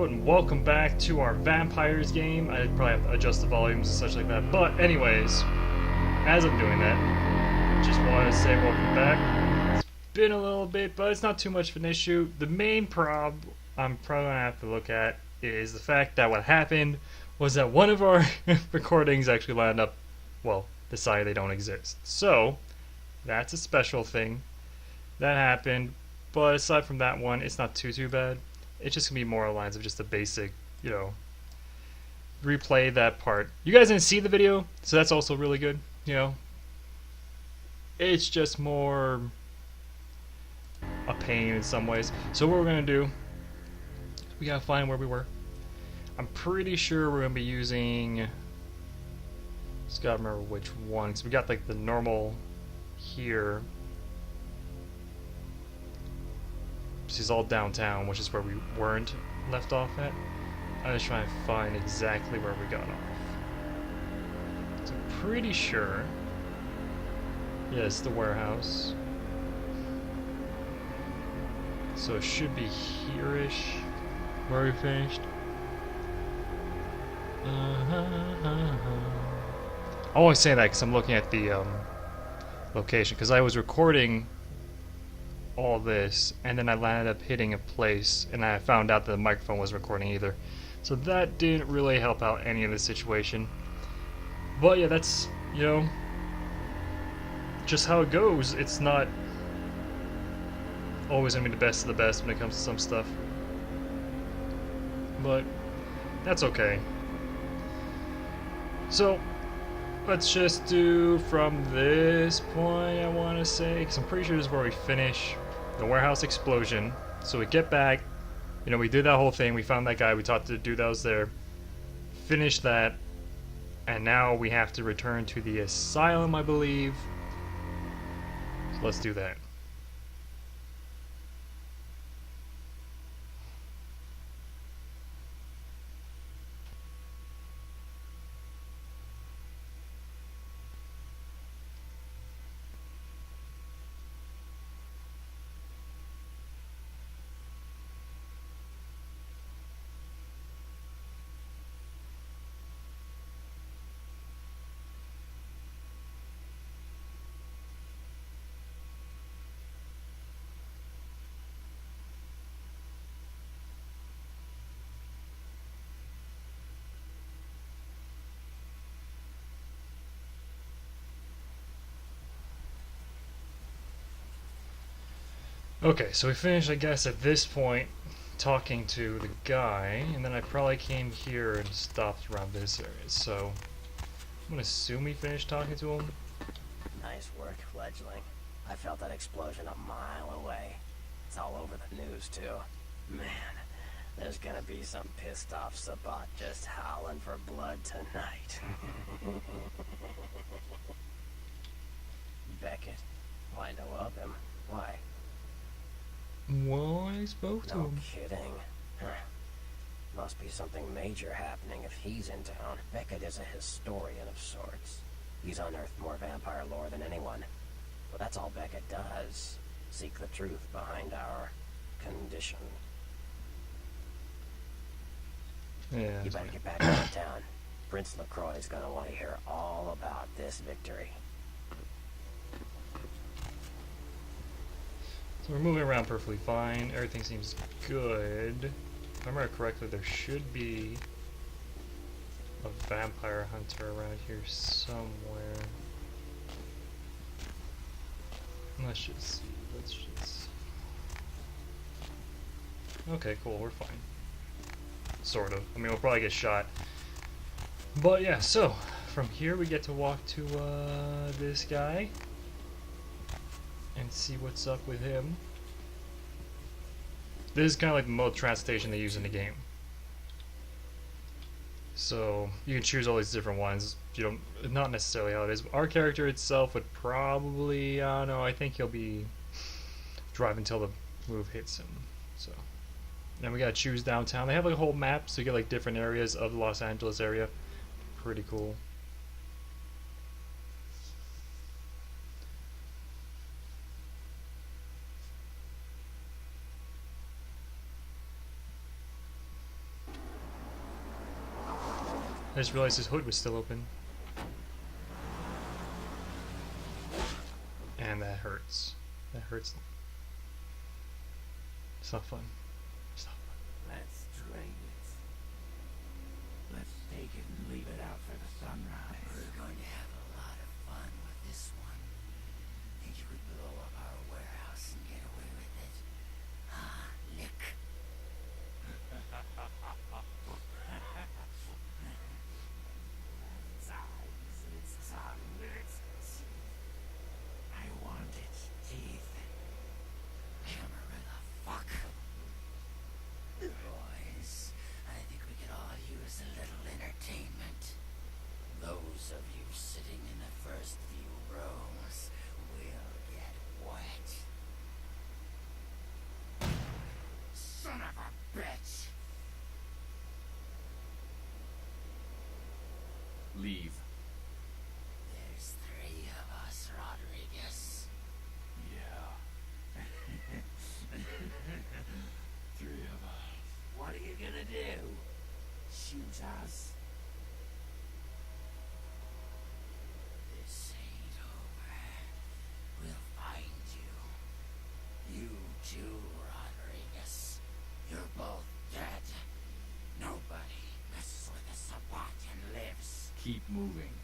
Hello and welcome back to our vampires game. I probably have to adjust the volumes and such like that. But anyways, as I'm doing that, just wanted to say welcome back. It's been a little bit, but it's not too much of an issue. The main problem I'm probably going to have to look at is the fact that what happened was that one of our recordings actually lined up, well, decided they don't exist. So, that's a special thing. That happened, but aside from that one, it's not too bad. It's just gonna be more lines of just a basic, replay that part. You guys didn't see the video, so that's also really good. It's just more a pain in some ways. So what we're gonna do, we gotta find where we were. I'm pretty sure we're gonna be using. Just gotta remember which one. Cause we got like the normal here. This is all downtown, which is where we weren't left off at. I'm just trying to find exactly where we got off. So I'm pretty sure. Yeah, it's the warehouse. So it should be here-ish where we finished. I always say that because I'm looking at the location, because I was recording all this and then I landed up hitting a place and I found out that the microphone wasn't recording either, so that didn't really help out any of the situation. But yeah, that's just how it goes. It's not always gonna be the best of the best when it comes to some stuff, but that's okay. So let's just do from this point, I want to say, because I'm pretty sure this is where we finish the warehouse explosion. So we get back, we did that whole thing, we found that guy, we talked to the dude that was there, finished that, and now we have to return to the asylum, I believe. So let's do that. Okay, so we finished, I guess, at this point talking to the guy, and then I probably came here and stopped around this area. So I'm gonna assume we finished talking to him. Nice work, fledgling. I felt that explosion a mile away. It's all over the news too. Man, there's gonna be some pissed off Sabat just howling for blood tonight. Beckett, why no up him? Why? Well, I spoke to No him. kidding. Must be something major happening if he's in town. Beckett is a historian of sorts. He's unearthed more vampire lore than anyone. But that's all Beckett does. Seek the truth behind our condition. Yeah. You better get back downtown. Prince LaCroix's gonna want to hear all about this victory. So we're moving around perfectly fine. Everything seems good. If I remember correctly, there should be a vampire hunter around here somewhere. Let's just see. Okay, cool. We're fine. Sort of. I mean, we'll probably get shot. But yeah, so from here we get to walk to this guy and see what's up with him. This is kind of like the mode transportation they use in the game. So you can choose all these different ones. Not necessarily how it is. Our character itself would probably, I don't know, I think he'll be driving until the move hits him. So then we gotta choose downtown. They have like a whole map, so you get like different areas of the Los Angeles area. Pretty cool. I just realized his hood was still open. And that hurts. That hurts. It's not fun. It's not fun. Let's drain it. Let's take it and leave it out for the sunrise. We're going to have a lot of fun with this one. Think you could blow up our warehouse and get away with it? Ah, Nick. Its tongue, its teeth. I want its teeth. Hammer the fuck. Boys, I think we could all use a little entertainment. Those of you sitting in the first few rows will get wet. Son of a bitch! Leave. There's 3 of us, Rodriguez. Yeah. 3 of us. What are you gonna do? Shoot us? This ain't over. We'll find you. You too, Rodriguez. You're both dead. Nobody messes with a Sabbat and lives. Keep moving.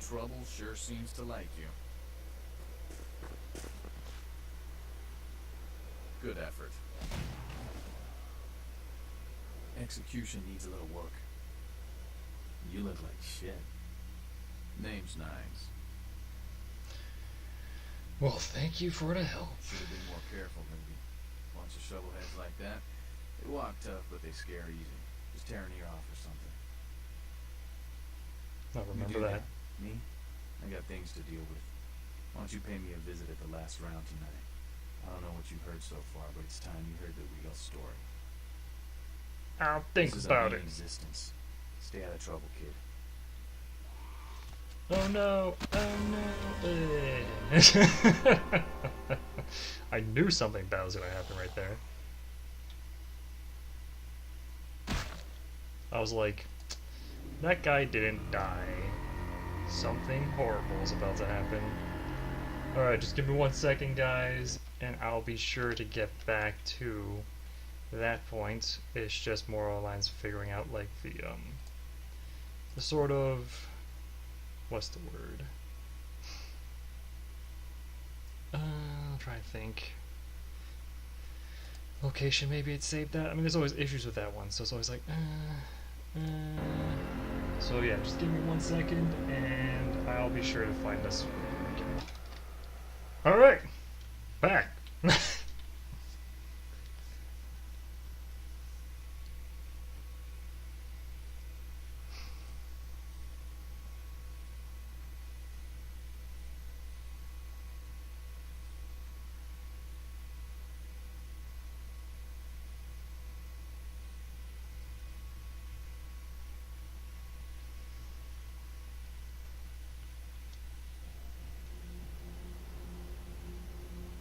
Trouble sure seems to like you. Good effort. Execution needs a little work. You look like shit. Name's Nines. Well, thank you for the help. Should have been more careful, maybe. Bunch of shovelheads like that. They walk tough, but they scare easy. Just tear an ear off or something. I You remember do that. Me? I got things to deal with. Why don't you pay me a visit at the last round tonight? I don't know what you've heard so far, but it's time you heard the real story. I'll think This is about our it. main existence. Stay out of trouble, kid. Oh no! Oh no! I knew something bad was gonna happen right there. I was like, that guy didn't die. Something horrible is about to happen. Alright, just give me 1 second, guys, and I'll be sure to get back to that point. It's just more along the lines of figuring out, like, the sort of, what's the word? I'll try and think. Location, maybe it saved that. I mean, there's always issues with that one, so it's always like, So yeah, just give me 1 second, and I'll be sure to find us. Alright, back.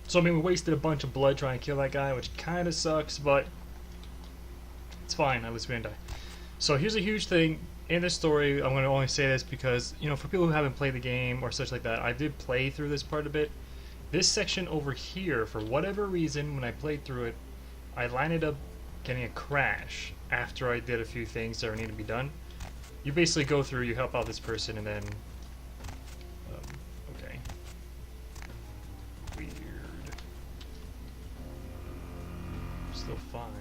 So I mean, we wasted a bunch of blood trying to kill that guy, which kind of sucks, but it's fine. At least we didn't die. So here's a huge thing in this story. I'm going to only say this because, you know, for people who haven't played the game or such like that, I did play through this part a bit. This section over here, for whatever reason, when I played through it, I landed up getting a crash after I did a few things that needed to be done. You basically go through, you help out this person, and then okay. Weird. Still fine.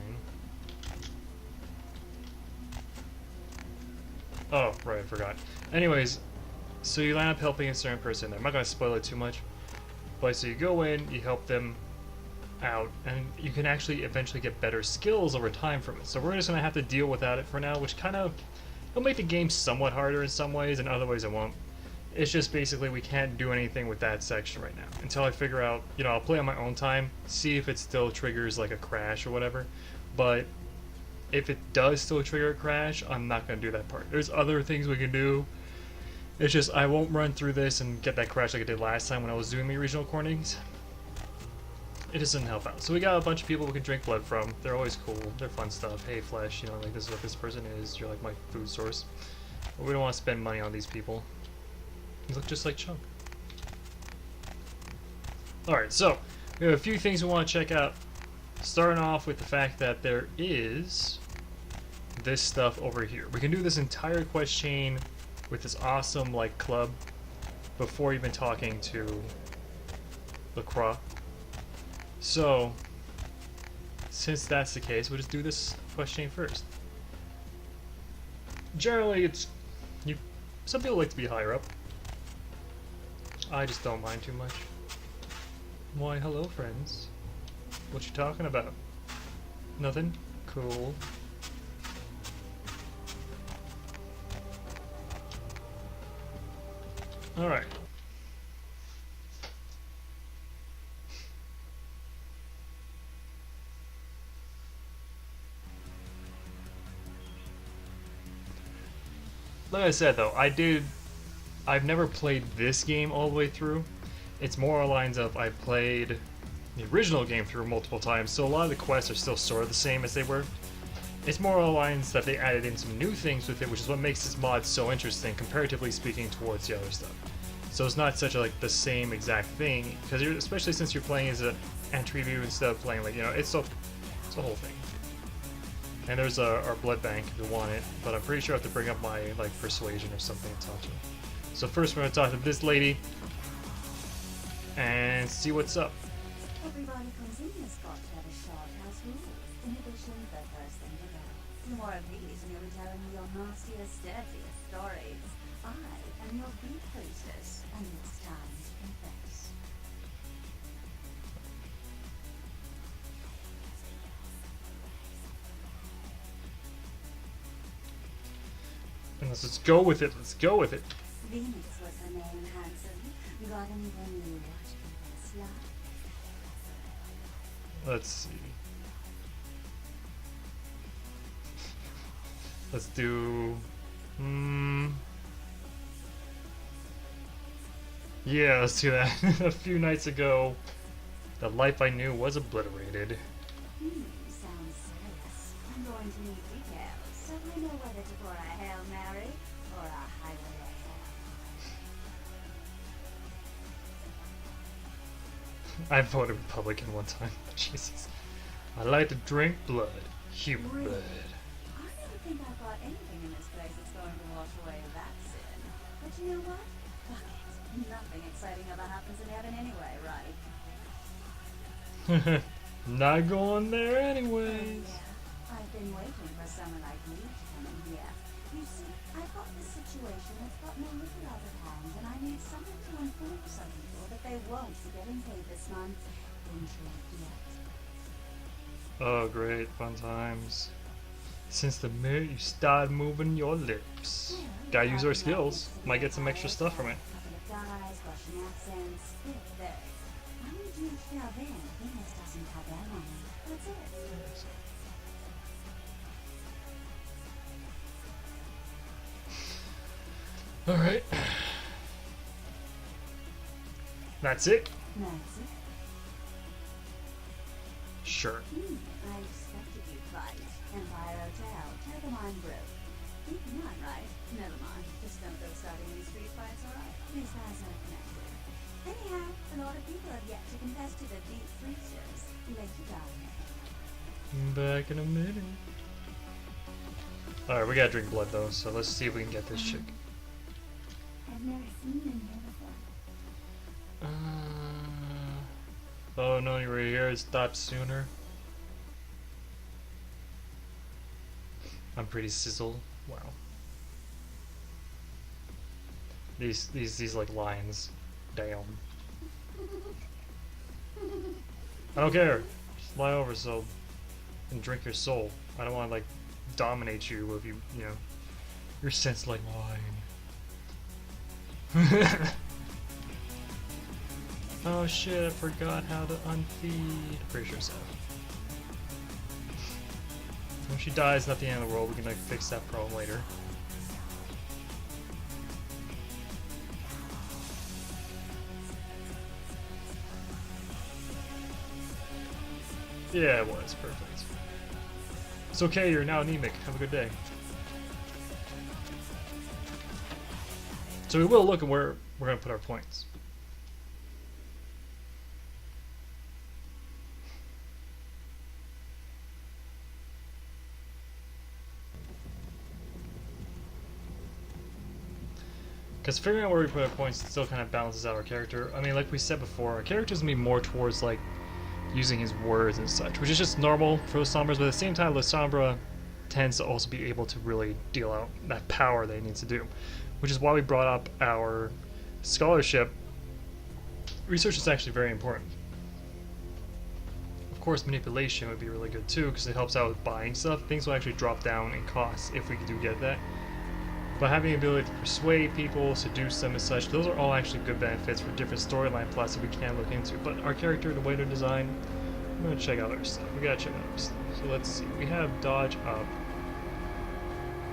Oh, right, I forgot. Anyways, so you land up helping a certain person. I'm not going to spoil it too much. But so you go in, you help them out, and you can actually eventually get better skills over time from it. So we're just going to have to deal without it for now, which kind of will make the game somewhat harder in some ways, and other ways it won't. It's just basically we can't do anything with that section right now until I figure out, you know, I'll play on my own time, see if it still triggers like a crash or whatever. But if it does still trigger a crash, I'm not going to do that part. There's other things we can do. It's just I won't run through this and get that crash like I did last time when I was doing the regional cornings. it doesn't help out. So we got a bunch of people we can drink blood from. They're always cool. They're fun stuff. Hey, flesh, you know, like this is what this person is. You're like my food source. But we don't want to spend money on these people. You look just like Chunk. Alright, so we have a few things we want to check out. Starting off with the fact that there is this stuff over here. We can do this entire quest chain with this awesome like club before even talking to LaCroix. So since that's the case, we'll just do this quest chain first. Generally it's some people like to be higher up. I just don't mind too much. Why, hello friends. What you talking about? Nothing? Cool. Alright. Like I said though, I've never played this game all the way through. It's more along the lines of I played the original game through multiple times, so a lot of the quests are still sort of the same as they were. It's more along the lines that they added in some new things with it, which is what makes this mod so interesting, comparatively speaking, towards the other stuff. So it's not such a, like the same exact thing, because especially since you're playing as an Antitribu instead of playing like, you know, it's a whole thing. And there's our blood bank if you want it, but I'm pretty sure I have to bring up my like persuasion or something to talk to her. So first we're gonna talk to this lady and see what's up. Everybody comes in has got to have a short house rule. In addition, the first thing to go. The more of these, and you'll be telling me your nastiest, dirtiest stories. I am your big priestess, and it's time to confess. And let's go with it. Let's go with it. Venus was her name, handsome. Got anyone you want to confess, love? Let's see. Let's do. Yeah, let's do that. A few nights ago, the life I knew was obliterated. Sounds serious. I'm going to need details, so I know whether to pour a Hail Mary or a Highway of Hell. I voted Republican one time. Jesus. I like to drink blood. Human Really? blood. I don't think I've got anything in this place that's going to wash away that sin. But you know what? Fuck it. Nothing exciting ever happens in heaven anyway, right? Not going there anyways. Yeah. I've been waiting for someone like you to come in here. You see, I've got this situation that's got me a little out of hand, and I need someone to inform some people that they won't be getting paid this month. Intellect yet. Oh, great. Fun times. Since the minute you start moving your lips. Gotta use our skills. Might get some extra stuff from it. Couple of guys, Russian accents, bit vague. I need you to tell them Venus doesn't have their money. That's it. Alright. That's it? That's it. Sure. I expected you, Clyde. Empire Hotel, Tegamine Brew. Keep in mind, right? Never mind. Just don't go starting any street fights, alright? These guys are connected. Anyhow, a lot of people have yet to confess to the deep freezers. Later, darling. Back in a minute. Alright, we gotta drink blood though, so let's see if we can get this chick. I've never seen them here before. Oh no, you were here. Stop sooner. I'm pretty sizzled. Wow. These like lines. Damn. I don't care. Just lie over so and drink your soul. I don't want to like dominate you with you know your sense like wine. Oh shit, I forgot how to unfeed. Pretty sure so. When she dies, not the end of the world. We can like fix that problem later. Yeah, it was. Perfect. It's okay, you're now anemic. Have a good day. So we will look at where we're going to put our points. Because figuring out where we put our points still kind of balances out our character. I mean, like we said before, our character's going to be more towards, like, using his words and such, which is just normal for the Sombras, but at the same time, the Sombra tends to also be able to really deal out that power they need to do, which is why we brought up our scholarship. Research is actually very important. Of course, manipulation would be really good too, because it helps out with buying stuff. Things will actually drop down in cost if we do get that. But having the ability to persuade people, seduce them and such, those are all actually good benefits for different storyline plots that we can look into. But our character, the way they're designed, I'm going to check out our stuff. We got to check out our stuff. So let's see. We have dodge up.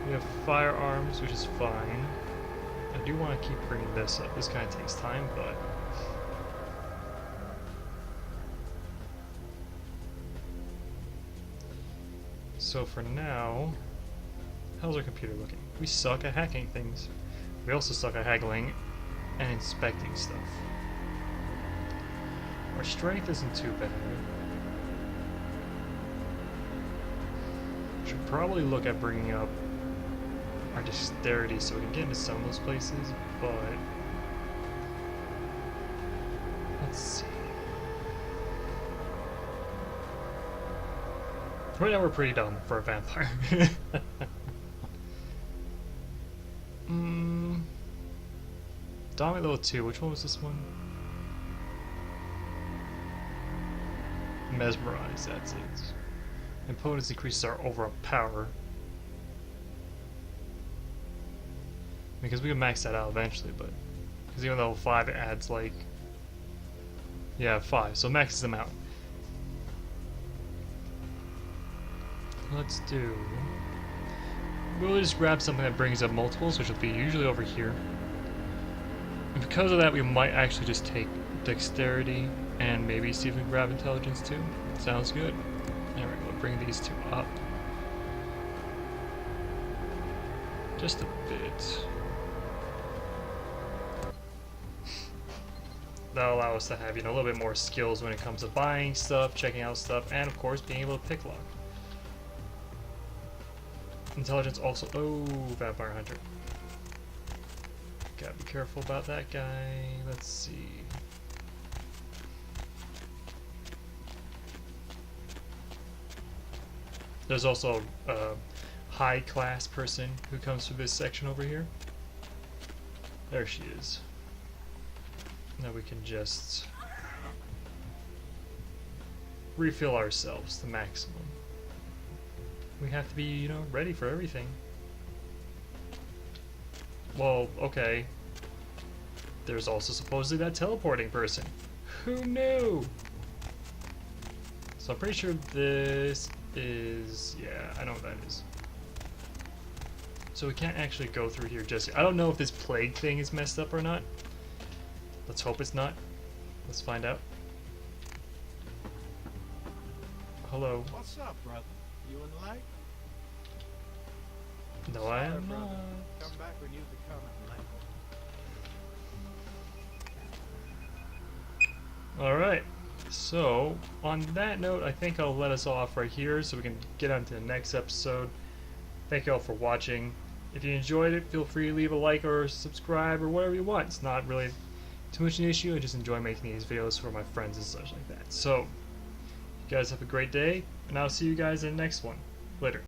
We have firearms, which is fine. I do want to keep bringing this up. This kind of takes time, but... So for now, how's our computer looking? We suck at hacking things. We also suck at haggling and inspecting stuff. Our strength isn't too bad. Should probably look at bringing up our dexterity so we can get into some of those places, but let's see. Right now we're pretty dumb for a vampire. Dominate level 2, which one was this one? Mesmerize, that's it. Impotence increases our overall power. Because we can max that out eventually, but... Because even level 5 it adds like... Yeah, 5, so it maxes them out. Let's do... We'll just grab something that brings up multiples, which will be usually over here. And because of that, we might actually just take dexterity and maybe see if we can grab intelligence too. Sounds good. There we go. Bring these two up. Just a bit. That'll allow us to have, you know, a little bit more skills when it comes to buying stuff, checking out stuff, and of course being able to pick lock. Intelligence also. Oh, Vampire Hunter. Gotta be careful about that guy. Let's see. There's also a high class person who comes through this section over here. There she is. Now we can just refill ourselves to maximum. We have to be, you know, ready for everything. Well, okay. There's also supposedly that teleporting person. Who knew? So I'm pretty sure this is... Yeah, I know what that is. So we can't actually go through here just yet. I don't know if this plague thing is messed up or not. Let's hope it's not. Let's find out. Hello. What's up, brother? You in the light? No, I am not. Come back when you become enlightened. Alright, so on that note, I think I'll let us off right here so we can get on to the next episode. Thank you all for watching. If you enjoyed it, feel free to leave a like or subscribe or whatever you want. It's not really too much an issue. I just enjoy making these videos for my friends and such like that. So, you guys have a great day, and I'll see you guys in the next one. Later.